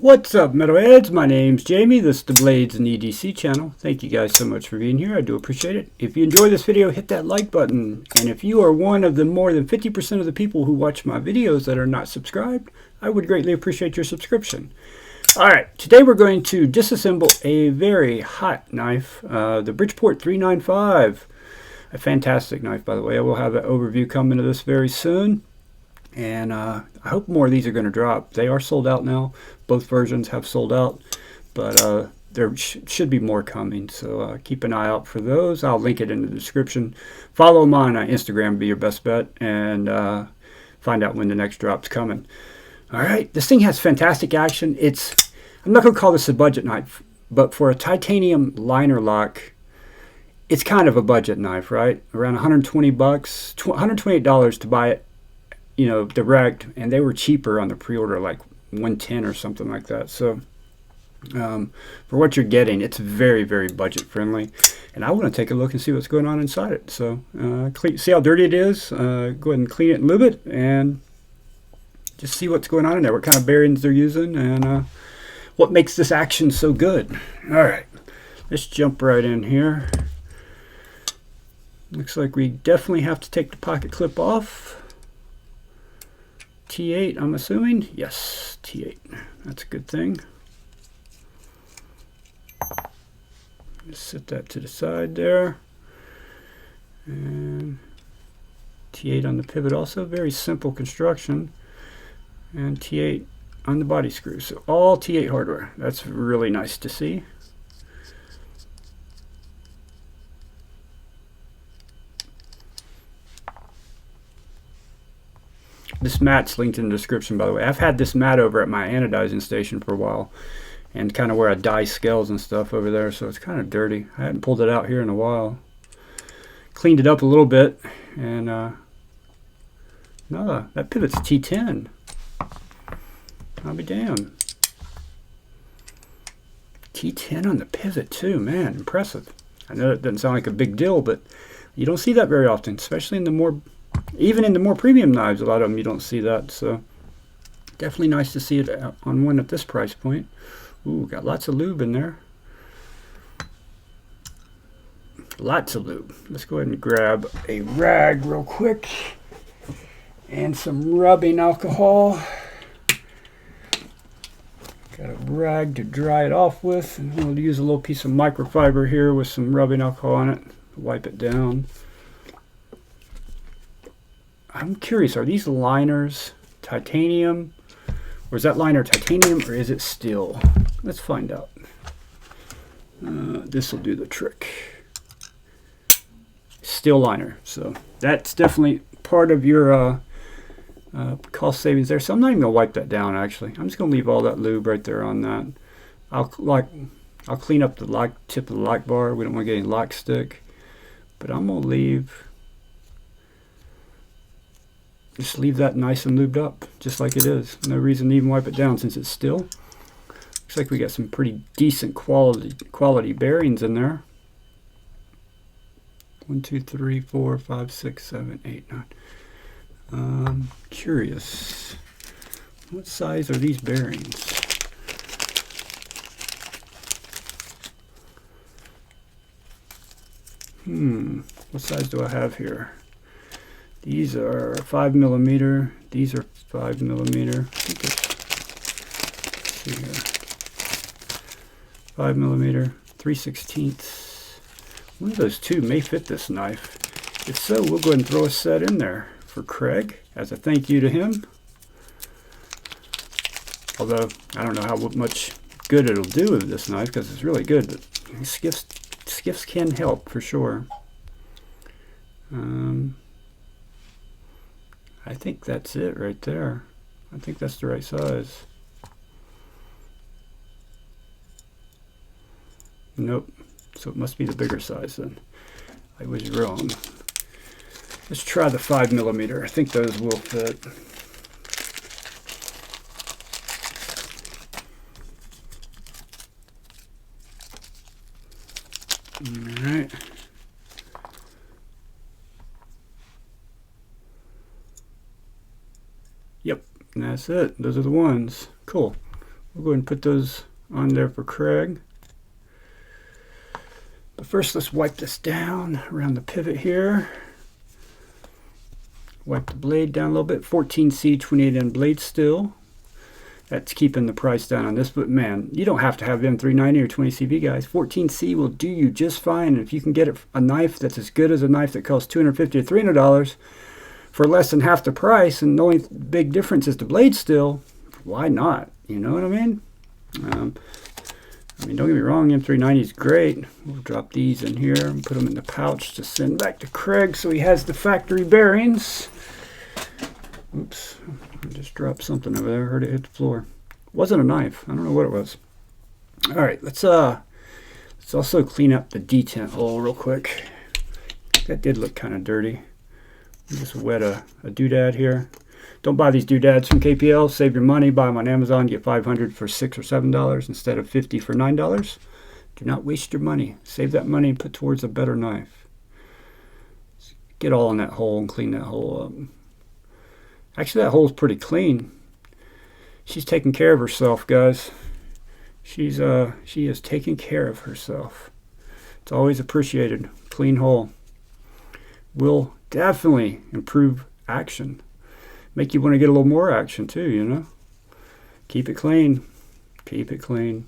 What's up, metalheads? My name's Jamie. This is the Blades and EDC channel. Thank you guys so much for being here. I do appreciate it. If you enjoy this video, hit that like button. And if you are one of the more than 50% of the people who watch my videos that are not subscribed, I would greatly appreciate your subscription. Alright, today we're going to disassemble a very hot knife, the Bridgeport 395. A fantastic knife, by the way. I will have an overview coming to this very soon. And I hope more of these are going to drop. They are sold out now. Both versions have sold out, but there should be more coming. So keep an eye out for those. I'll link it in the description. Follow them on Instagram, be your best bet, and find out when the next drop's coming. All right, this thing has fantastic action. I'm not going to call this a budget knife, but for a titanium liner lock, it's kind of a budget knife, right? Around 120 bucks, $128 to buy it, you know, direct, and they were cheaper on the pre-order, like 110 or something like that. So for what you're getting, it's very, very budget friendly, and I want to take a look and see what's going on inside it. So see how dirty it is. Go ahead and clean it and lube it, and just see what's going on in there, what kind of bearings they're using, and what makes this action so good. All right, let's jump right in here. Looks like we definitely have to take the pocket clip off. T8, I'm assuming. Yes, T8. That's a good thing. Just set that to the side there. And T8 on the pivot also. Very simple construction. And T8 on the body screw. So all T8 hardware. That's really nice to see. This mat's linked in the description, by the way. I've had this mat over at my anodizing station for a while, and kind of where I dye scales and stuff over there, so it's kind of dirty. I hadn't pulled it out here in a while. Cleaned it up a little bit, and no, that pivot's T10. I'll be damned. T10 on the pivot too, man, impressive. I know it doesn't sound like a big deal, but you don't see that very often, especially in the more, even in the more premium knives. A lot of them you don't see that, so definitely nice to see it on one at this price point. Ooh, got lots of lube in there. Lots of lube. Let's go ahead and grab a rag real quick and some rubbing alcohol. Got a rag to dry it off with, and we'll use a little piece of microfiber here with some rubbing alcohol on it. Wipe it down. I'm curious, are these liners titanium, or is that liner titanium, or is it steel? Let's find out. This will do the trick. Steel liner, so that's definitely part of your cost savings there. So I'm not even gonna wipe that down. Actually, I'm just gonna leave all that lube right there on that. I'll clean up the lock tip of the lock bar. We don't want to get any lock stick, but I'm gonna just leave that nice and lubed up, just like it is. No reason to even wipe it down since it's steel. Looks like we got some pretty decent quality bearings in there. 1, 2, 3, 4, 5, 6, 7, 8, 9. Curious, what size are these bearings? What size do I have here? These are 5mm. These are 5mm. I think it's, see here, 5mm, 3/16. One of those two may fit this knife. If so, we'll go ahead and throw a set in there for Craig as a thank you to him. Although I don't know how much good it'll do with this knife because it's really good, but skiffs can help for sure. I think that's it right there. I think that's the right size. Nope. So it must be the bigger size then. I was wrong. Let's try the 5mm. I think those will fit. All right. Yep, and that's it. Those are the ones. Cool. We'll go ahead and put those on there for Craig. But first, let's wipe this down around the pivot here. Wipe the blade down a little bit. 14C 28N blade still. That's keeping the price down on this, but man, you don't have to have M390 or 20CV, guys. 14C will do you just fine. And if you can get a knife that's as good as a knife that costs $250 or $300 for less than half the price, and the only big difference is the blade still, why not? You know what I mean? Don't get me wrong, M390 is great. We'll drop these in here and put them in the pouch to send back to Craig so he has the factory bearings. Oops, I just dropped something over there. Heard it hit the floor. It wasn't a knife. I don't know what it was. All right, let's also clean up the detent hole real quick. That did look kind of dirty. Just wet a doodad here. Don't buy these doodads from KPL. Save your money. Buy them on Amazon. Get 500 for $6 or $7 instead of 50 for $9. Do not waste your money. Save that money and put towards a better knife. Get all in that hole and clean that hole up. Actually, that hole's pretty clean. She's taking care of herself, guys. She is taking care of herself. It's always appreciated. Clean hole will definitely improve action. Make you want to get a little more action too, you know. Keep it clean. Keep it clean.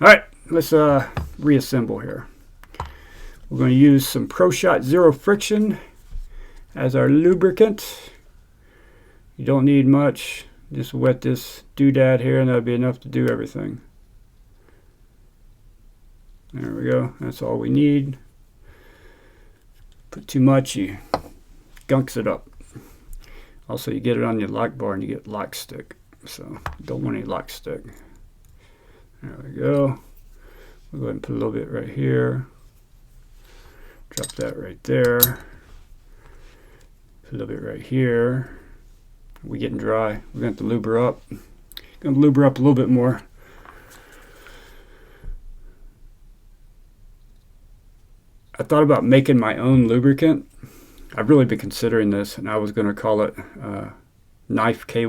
All right, let's reassemble here. We're going to use some Pro Shot Zero Friction as our lubricant. You don't need much. Just wet this doodad here and that'll be enough to do everything. There we go. That's all we need. Put too much, you gunks it up. Also, you get it on your lock bar and you get lock stick. So, don't want any lock stick. There we go. We'll go ahead and put a little bit right here. Drop that right there. Put a little bit right here. We're getting dry. We're going to have to lube her up. Going to lube her up a little bit more. I thought about making my own lubricant. I've really been considering this, and I was going to call it Knife KY.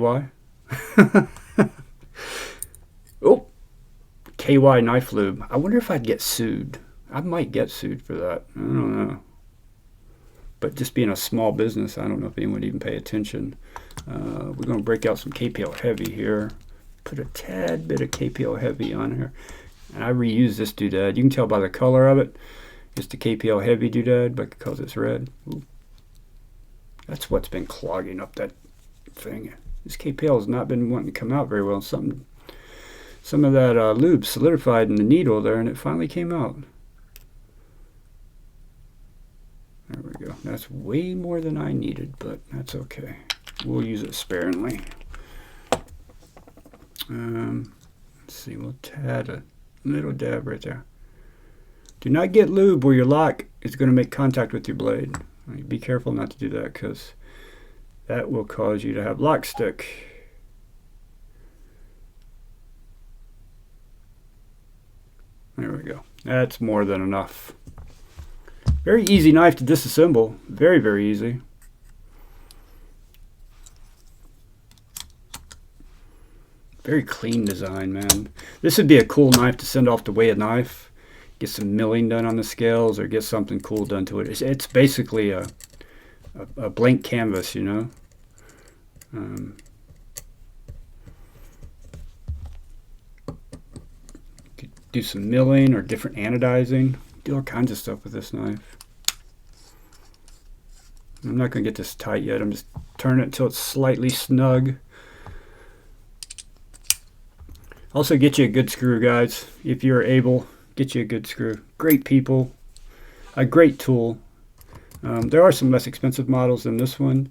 Oh, KY Knife Lube. I wonder if I'd get sued. I might get sued for that. I don't know. But just being a small business, I don't know if anyone would even pay attention. We're going to break out some KPL Heavy here. Put a tad bit of KPL Heavy on here. And I reuse this doodad. You can tell by the color of it. It's the KPL Heavy doodad because it's red. Ooh. That's what's been clogging up that thing. This KPL has not been wanting to come out very well. Some of that lube solidified in the needle there, and it finally came out. There we go. That's way more than I needed, but that's okay. We'll use it sparingly. Let's see, we'll add a little dab right there. Do not get lube where your lock is going to make contact with your blade. Be careful not to do that because that will cause you to have lock stick. There we go. That's more than enough. Very easy knife to disassemble. Very, very easy. Very clean design, man. This would be a cool knife to send off to weigh a knife. Get some milling done on the scales or get something cool done to it. It's basically a blank canvas, you know. Could do some milling or different anodizing. Do all kinds of stuff with this knife. I'm not going to get this tight yet. I'm just turning it until it's slightly snug. Also, get you a good screw, guys, if you're able. Get you a good screw. Great people. A great tool. There are some less expensive models than this one.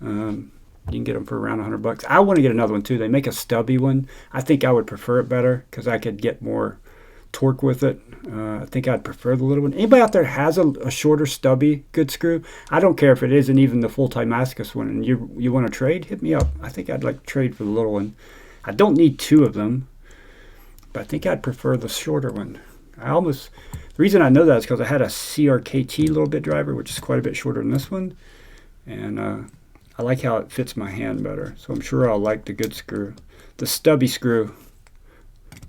You can get them for around $100. I want to get another one too. They make a stubby one. I think I would prefer it better because I could get more torque with it. I think I'd prefer the little one. Anybody out there has a shorter stubby good screw? I don't care if it isn't even the full Damascus one and you want to trade, hit me up. I think I'd like to trade for the little one. I don't need two of them, but I think I'd prefer the shorter one. The reason I know that is because I had a CRKT little bit driver, which is quite a bit shorter than this one, and I like how it fits my hand better. So I'm sure I'll like the good screw. the stubby screw.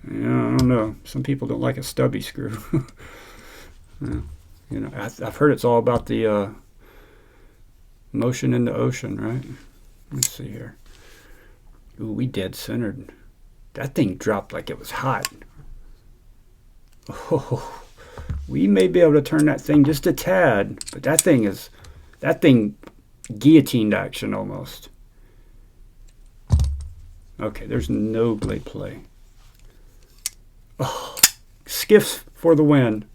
Yeah, I don't know. Some people don't like a stubby screw. Yeah, you know, I've heard it's all about the motion in the ocean, right? Let's see here. Ooh, we dead centered. That thing dropped like it was hot. Oh, we may be able to turn that thing just a tad, but that thing guillotined action almost. Okay, there's no blade play. Oh, Skiffs for the win.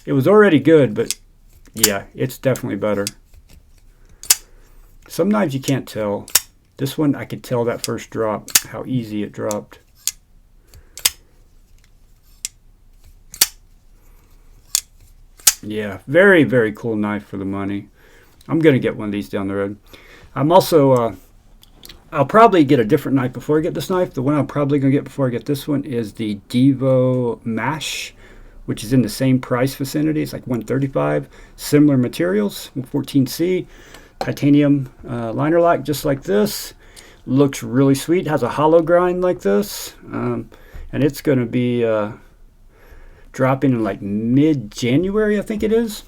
It was already good, but yeah, it's definitely better. Some knives you can't tell. This one, I could tell that first drop, how easy it dropped. Yeah, very, very cool knife for the money. I'm going to get one of these down the road. I'm also, I'll probably get a different knife before I get this knife. The one I'm probably going to get before I get this one is the Devo Mash, which is in the same price vicinity. It's like $135. Similar materials, 14C. Titanium liner lock, just like this. Looks really sweet. Has a hollow grind like this. And it's going to be dropping in like mid-January, I think it is.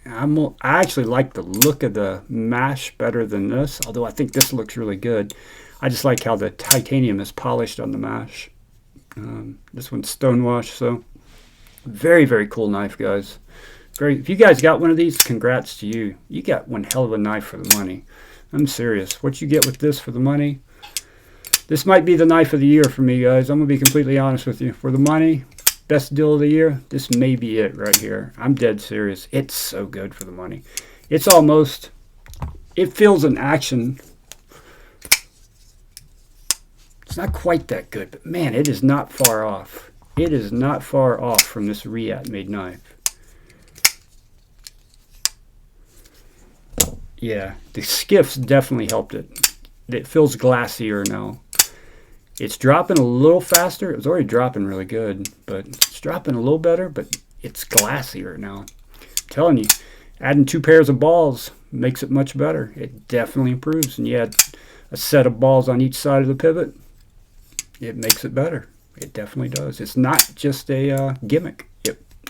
I actually like the look of the Mash better than this, although I think this looks really good. I just like how the titanium is polished on the Mash. This one's stonewashed, so very, very cool knife, guys. If you guys got one of these, congrats to you. You got one hell of a knife for the money. I'm serious. What you get with this for the money, this might be the knife of the year for me, guys. I'm going to be completely honest with you. For the money, best deal of the year, this may be it right here. I'm dead serious. It's so good for the money. It's almost, it feels an action. It's not quite that good, but man, it is not far off. It is not far off from this Riat made knife. Yeah, the Skiffs definitely helped it. It feels glassier now. It's dropping a little faster. It was already dropping really good, but it's dropping a little better, but it's glassier now. I'm telling you, adding 2 pairs of balls makes it much better. It definitely improves. And you add a set of balls on each side of the pivot, it makes it better. It definitely does. It's not just a gimmick.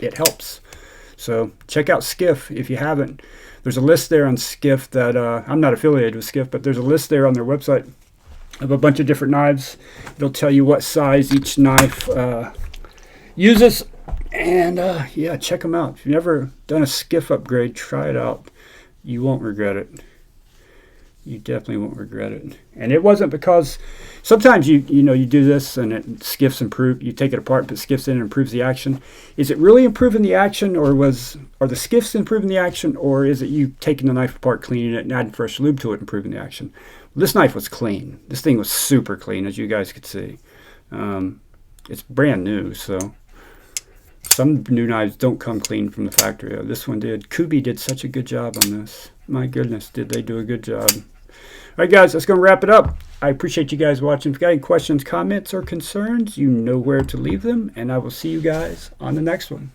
It helps. So check out Skiff if you haven't. There's a list there on Skiff that I'm not affiliated with Skiff, but there's a list there on their website of a bunch of different knives. It'll tell you what size each knife uses. And yeah, check them out. If you've never done a Skiff upgrade, try it out. You won't regret it. You definitely won't regret it. And it wasn't because sometimes you do this and it Skiffs improve. You take it apart, put Skiffs in, and improves the action. Is it really improving the action, or are the Skiffs improving the action, or is it you taking the knife apart, cleaning it, and adding fresh lube to it, improving the action? This knife was clean. This thing was super clean, as you guys could see. It's brand new, so some new knives don't come clean from the factory. This one did. Kubi did such a good job on this. My goodness, did they do a good job. All right, guys, that's going to wrap it up. I appreciate you guys watching. If you got any questions, comments, or concerns, you know where to leave them, and I will see you guys on the next one.